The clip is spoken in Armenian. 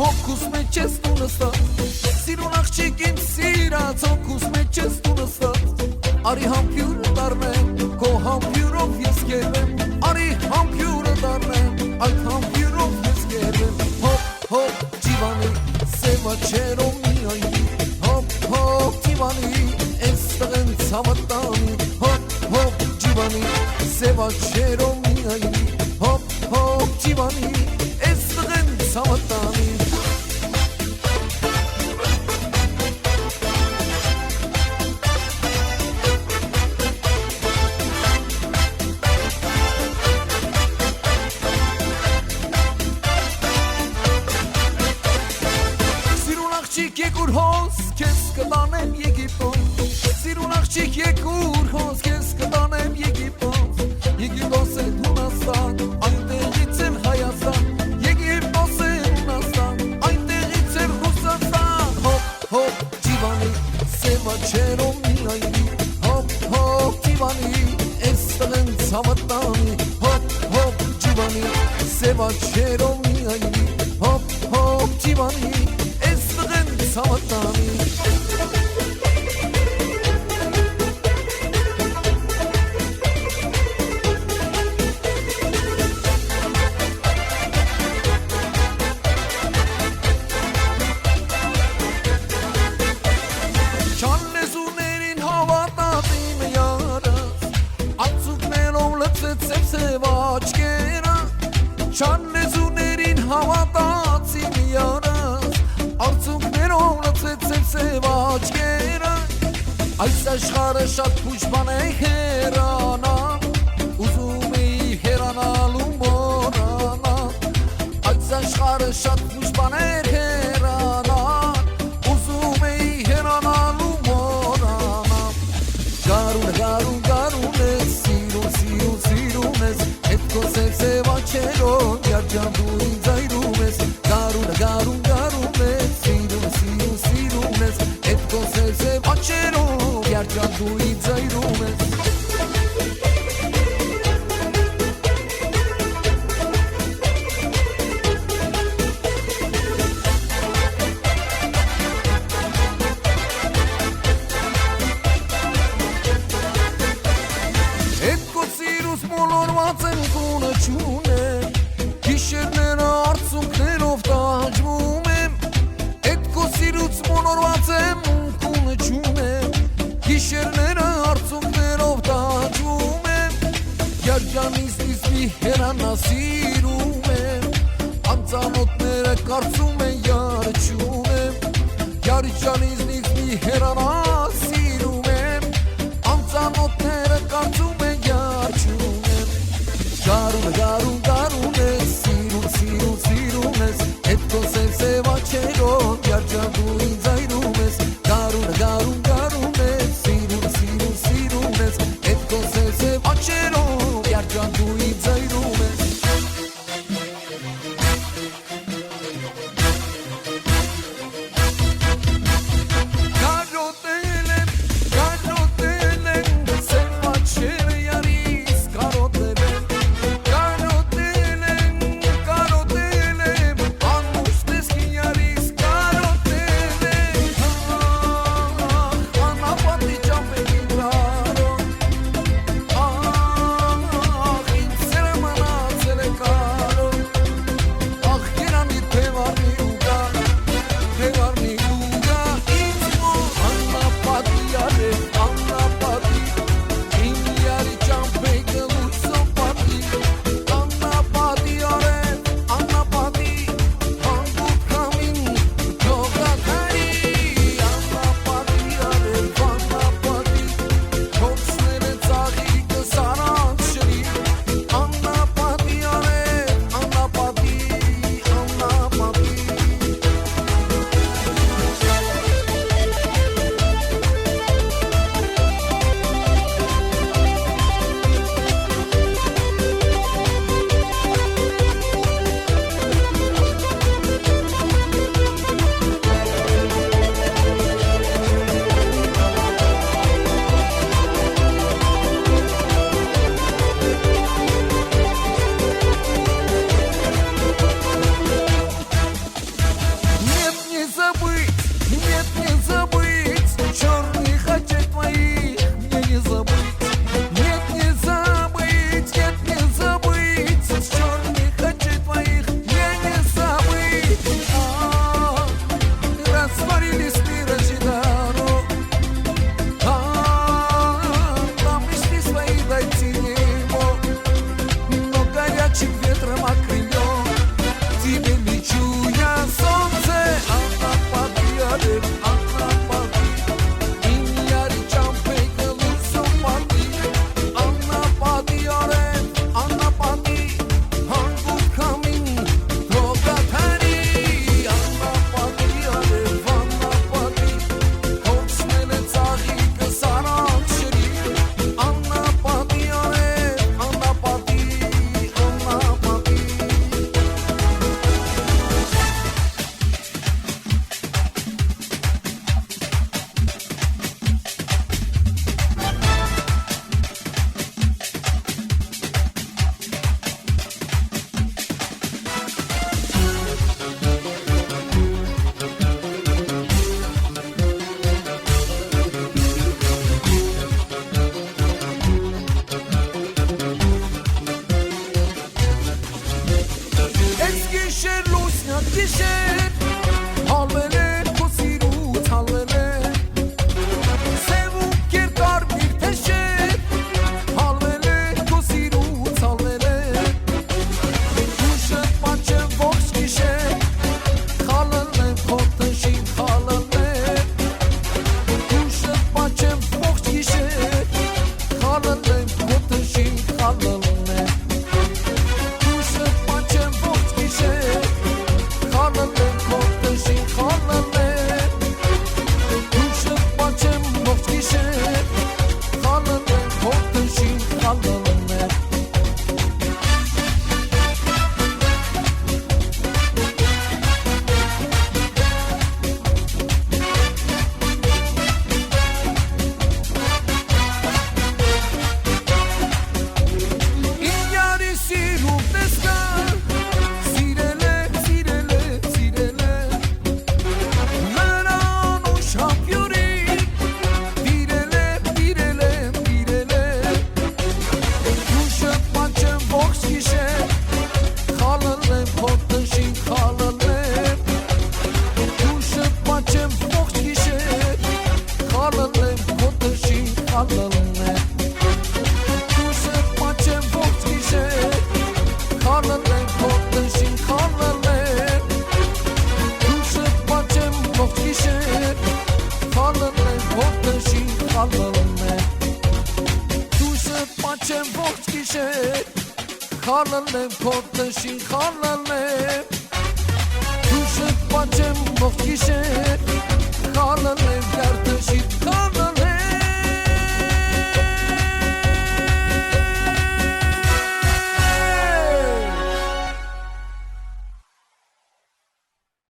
հոգուս մեջ ես դու նստած Սիրուն աղջիկ իմ սիրած հոգուս մեջ ես դու նստած Արի համբյուրը դառնեմ քո համբյուրով ես գերվեմ Արի համբյուրը դառնեմ այդ համբյուրով ես գերվեմ Հոп հոп ջիվանի սևա չերով միայնի Հոп հոп ջիվանի ես տղեն ցավատանի Հոп հոп ջիվանի սևա չերով միայնի Հոп հոп ջիվանի ես տղեն ցավատանի Եկուր հոս, կեզ կտանեմ Եգիպտոս Սիրուն աղջիկ եկուր հոս, կեզ կտանեմ Եգիպտոս Եգիպտոս է Հունաստան, այնտեղից էլ Հայաստան Եգիպտոս է Հունաստան, այնտեղից էլ Ռուսաստան Հոպ, հոպ, ջիվանի, սևա չերով միայնի Հոպ, հոպ, ջիվանի, ես տղեն ցավատանի Հոպ, հոպ, ջիվանի, սևա չերով միայնի Հոպ, հոպ, ջիվանի Samatani Chanlezunerin havatatim yaras Atsuknerov lățețep se vaçkera Chanlezunerin havatatim yaras Atsuknerov լծեցել սև աչքերը Այս աշխարհը շատ փուչ բան է հեռանալ Ուզում էի հեռանալ ու մոռանալ Այս աշխարհը շատ փուչ բան է հեռանալ Ուզում էի հեռանալ ու մոռանալ Գարուն, գարուն, գարուն ես Սիրուն, սիրուն, սիրուն ես Հետ քո սև աչքերով Երջան դու ինձ այրում ես Գարուն, գարուն, գարուն ես Այդ քո սև աչքերով երջան դու ինձ այրում ես Այդ քո սիրուս մոլորված եմ գունը չունեմ Գիշերները արցունքներով տաճվում եմ Այդ քո սիրուց մոլորված եմ ունքունը չունեմ Գիշերները արցունքներով տաճվում եմ Երջանիցնից մի հերանա սիրում եմ Անծանոթները կարծում են յարչում եմ Երջանիցնից մի հերանա սիրում եմ Անծանոթները կարծում են յարչում եմ Գարուն, գարուն, գարուն ես Սիրուն, սիրուն, սիրուն ես Այդ քո սև աչքերով Երջան դու ինձ այրում ես Գարուն, գարուն, գարուն ես Սիրուն, սիրուն, սիրուն ես Այդ քո սև աչքերով Երջան դու ինձ այրում ես Կարոտ է խալլնեմ Դուշըտ պաչեմ ողջ գիշեր Խալլնեմ քոտնշին խալլնեմ Դուշըտ պաչեմ ողջ գիշեր Խալլնեմ